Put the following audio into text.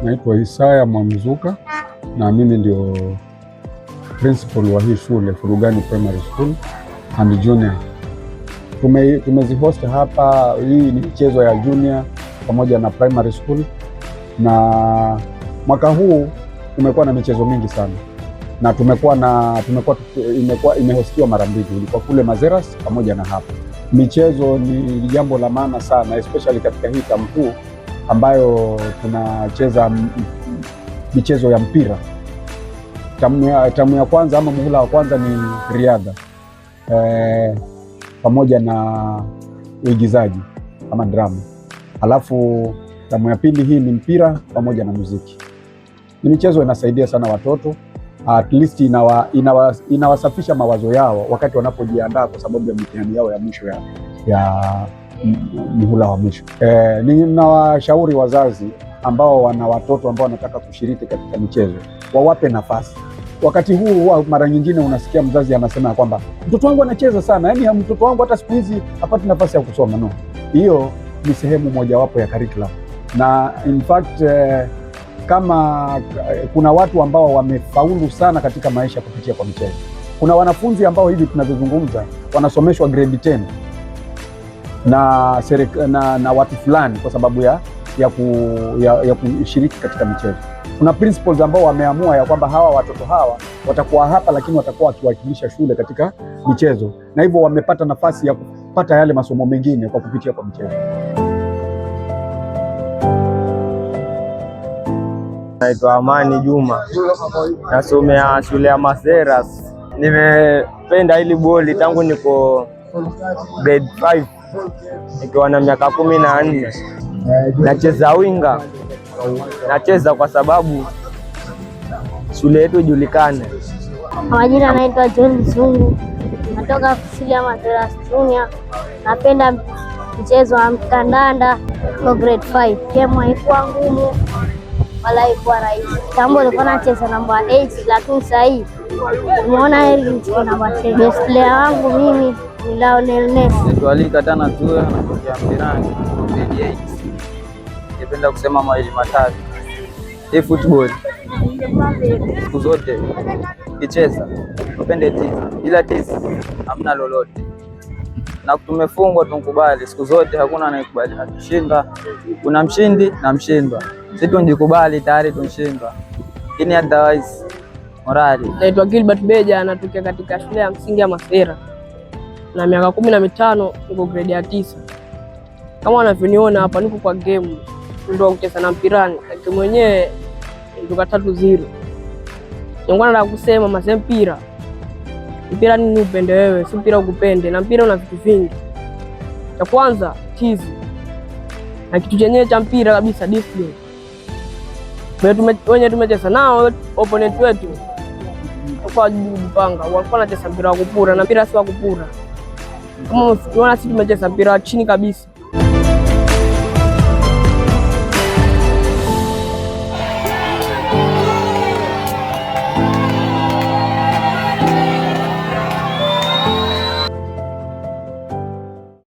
naitwa Isaya Mwamzuka na mimi ndio principal wa hii shule Furugani Primary School and Junior. Tumezihost hapa. Hii ni michezo ya junior pamoja na primary school, na mwaka huu tumekuwa na michezo mingi sana, na imehostiwa mara mbili, ilikuwa kule Mazeras pamoja na hapa. Michezo ni jambo la maana sana, especially katika hii term kuu ambayo tunacheza michezo ya mpira. Tamu ya kwanza ama muhula wa kwanza ni riadha pamoja na uigizaji ama drama. Alafu tamu ya pili hii ni mpira pamoja na muziki. Ni michezo inasaidia sana watoto, at least inawasafisha mawazo yao wakati wanapojiandaa kwa sababu ya mitihani yao ya mwisho ya muhula wa mwisho. Ninawashauri wazazi ambao wana watoto ambao wanataka kushiriki katika michezo wawape nafasi. Wakati huu mara nyingine unasikia mzazi anasema kwamba mtoto wangu anacheza sana, yaani mtoto wangu hata siku hizi hapati nafasi ya kusoma. No, hiyo ni sehemu mojawapo ya curriculum, na in fact kama kuna watu ambao wamefaulu sana katika maisha kupitia kwa michezo. Kuna wanafunzi ambao hivi tunavyozungumza wanasomeshwa grade 10 na watu fulani kwa sababu ya kushiriki katika michezo. Kuna principals ambao wameamua ya kwamba hawa watoto hawa watakuwa hapa, lakini watakuwa wakiwakilisha shule katika michezo, na hivyo wamepata nafasi ya kupata yale masomo mengine kwa kupitia kwa michezo. Naitwa Amani Juma, nasomea shule ya Mazeras. Nimependa hili boli tangu niko grade 5 nikiwa na miaka 14. Nacheza winga, nacheza kwa sababu shule yetu ijulikane. Majina naitwa John Zungu, natoka shule ya Mazeras Junior. Napenda mchezo wa kandanda kwa grade 5. Game haikuwa ngumu wala haikuwa rahisi. Tambo nilikuwa nacheza namba 8, lakini sasa hivi nimeona heri nichukue namba 10. Best player wangu mimi ni Lionel Messi. Naitwa Tana tu, natokea Mpirani grade 8. Ningependa kusema mawili matatu. Hii football siku zote icheza, upende tizi, ila tizi hamna lolote, na tumefungwa tunkubali. Siku zote hakuna anayekubali atushinda, kuna mshindi na mshindwa. Sisi tunjikubali tayari tunshindwa, lakini otherwise morali. Naitwa Gilbert Beja, natokea katika shule ya msingi ya Masera na miaka 15, niko grade ya 9. Kama wanavyoniona hapa niko kwa game ndio kucheza na Mpirani, lakini mwenyewe ndio 3-0. Ningwana na kusema mpira ni upende wewe, si mpira ukupende, na mpira una vitu vingi. Cha kwanza tizi, na kitu chenyewe cha mpira kabisa discipline. Wenye tumecheza nao opponent wetu kwa kupanga, walikuwa wanacheza mpira wa kupura, na mpira si wa kupura. Kama unaona sisi tumecheza mpira chini kabisa.